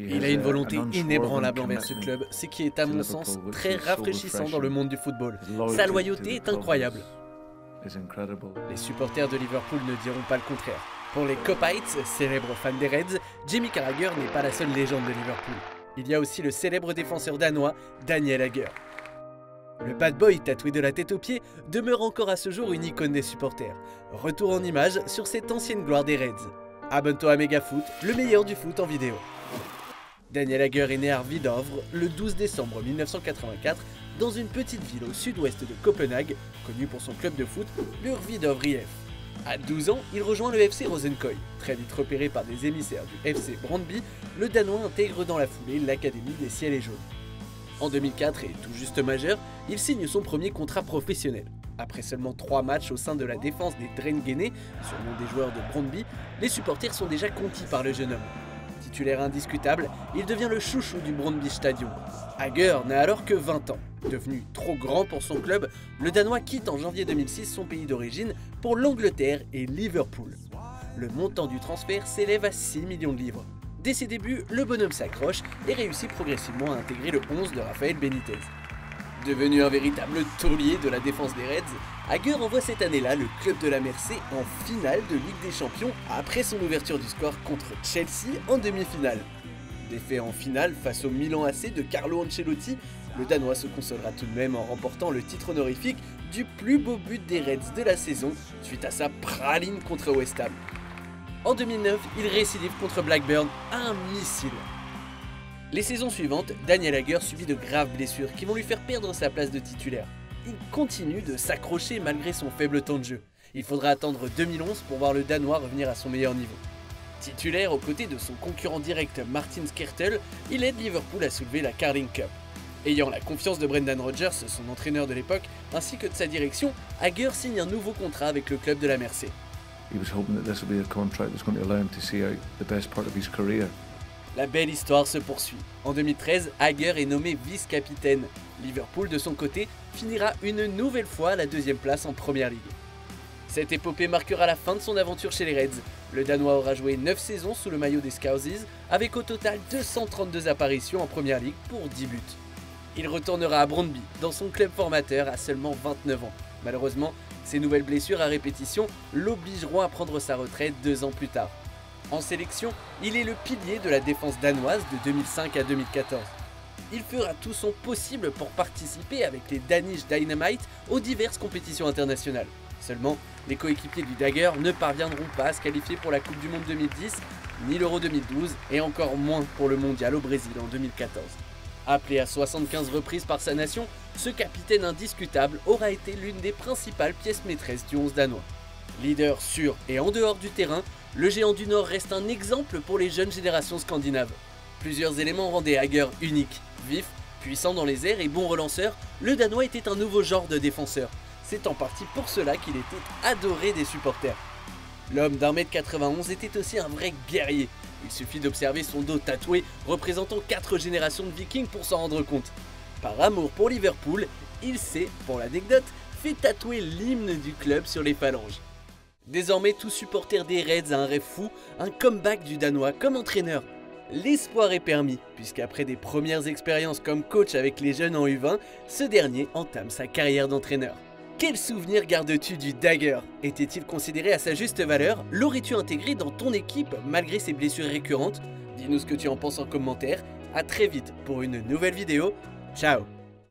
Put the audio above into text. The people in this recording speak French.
Il a une volonté inébranlable envers ce club, ce qui est à mon sens très rafraîchissant dans le monde du football. Sa loyauté est incroyable. Les supporters de Liverpool ne diront pas le contraire. Pour les Copites, célèbres fans des Reds, Jamie Carragher n'est pas la seule légende de Liverpool. Il y a aussi le célèbre défenseur danois, Daniel Agger. Le bad boy tatoué de la tête aux pieds demeure encore à ce jour une icône des supporters. Retour en image sur cette ancienne gloire des Reds. Abonne-toi à Megafoot, le meilleur du foot en vidéo. Daniel Agger est né à Arvidovre le 12 décembre 1984 dans une petite ville au sud-ouest de Copenhague, connue pour son club de foot, le Arvidovre IF. À 12 ans, il rejoint le FC Rosenkoy. Très vite repéré par des émissaires du FC Brøndby, le Danois intègre dans la foulée l'académie des Ciels et Jaunes. En 2004 et tout juste majeur, il signe son premier contrat professionnel. Après seulement 3 matchs au sein de la défense des Drengene, surnom des joueurs de Brøndby, les supporters sont déjà conquis par le jeune homme. Titulaire indiscutable, il devient le chouchou du Brøndby Stadion. Agger n'a alors que 20 ans. Devenu trop grand pour son club, le Danois quitte en janvier 2006 son pays d'origine pour l'Angleterre et Liverpool. Le montant du transfert s'élève à 6 millions de livres. Dès ses débuts, le bonhomme s'accroche et réussit progressivement à intégrer le 11 de Rafael Benitez. Devenu un véritable taulier de la défense des Reds, Agger envoie cette année-là le club de la Mersey en finale de Ligue des Champions après son ouverture du score contre Chelsea en demi-finale. Défait en finale face au Milan AC de Carlo Ancelotti, le Danois se consolera tout de même en remportant le titre honorifique du plus beau but des Reds de la saison suite à sa praline contre West Ham. En 2009, il récidive contre Blackburn à un missile. Les saisons suivantes, Daniel Agger subit de graves blessures qui vont lui faire perdre sa place de titulaire. Il continue de s'accrocher malgré son faible temps de jeu. Il faudra attendre 2011 pour voir le Danois revenir à son meilleur niveau. Titulaire aux côtés de son concurrent direct Martin Skrtel, il aide Liverpool à soulever la Carling Cup. Ayant la confiance de Brendan Rodgers, son entraîneur de l'époque, ainsi que de sa direction, Agger signe un nouveau contrat avec le club de la Mersey. La belle histoire se poursuit. En 2013, Agger est nommé vice-capitaine. Liverpool, de son côté, finira une nouvelle fois à la 2e place en Première Ligue. Cette épopée marquera la fin de son aventure chez les Reds. Le Danois aura joué 9 saisons sous le maillot des Scousers, avec au total 232 apparitions en Première Ligue pour 10 buts. Il retournera à Brøndby, dans son club formateur, à seulement 29 ans. Malheureusement, ses nouvelles blessures à répétition l'obligeront à prendre sa retraite 2 ans plus tard. En sélection, il est le pilier de la défense danoise de 2005 à 2014. Il fera tout son possible pour participer avec les Danish Dynamite aux diverses compétitions internationales. Seulement, les coéquipiers du Dagger ne parviendront pas à se qualifier pour la Coupe du Monde 2010, ni l'Euro 2012, et encore moins pour le Mondial au Brésil en 2014. Appelé à 75 reprises par sa nation, ce capitaine indiscutable aura été l'une des principales pièces maîtresses du 11 danois. Leader sur et en dehors du terrain, le géant du Nord reste un exemple pour les jeunes générations scandinaves. Plusieurs éléments rendaient Agger unique. Vif, puissant dans les airs et bon relanceur, le Danois était un nouveau genre de défenseur. C'est en partie pour cela qu'il était adoré des supporters. L'homme d'1m91 était aussi un vrai guerrier. Il suffit d'observer son dos tatoué représentant 4 générations de vikings pour s'en rendre compte. Par amour pour Liverpool, il s'est, pour l'anecdote, fait tatouer l'hymne du club sur les phalanges. Désormais, tout supporter des Reds a un rêve fou, un comeback du Danois comme entraîneur. L'espoir est permis, puisqu'après des premières expériences comme coach avec les jeunes en U20, ce dernier entame sa carrière d'entraîneur. Quel souvenir gardes-tu du Dagger? Était-il considéré à sa juste valeur? L'aurais-tu intégré dans ton équipe malgré ses blessures récurrentes? Dis-nous ce que tu en penses en commentaire. A très vite pour une nouvelle vidéo. Ciao!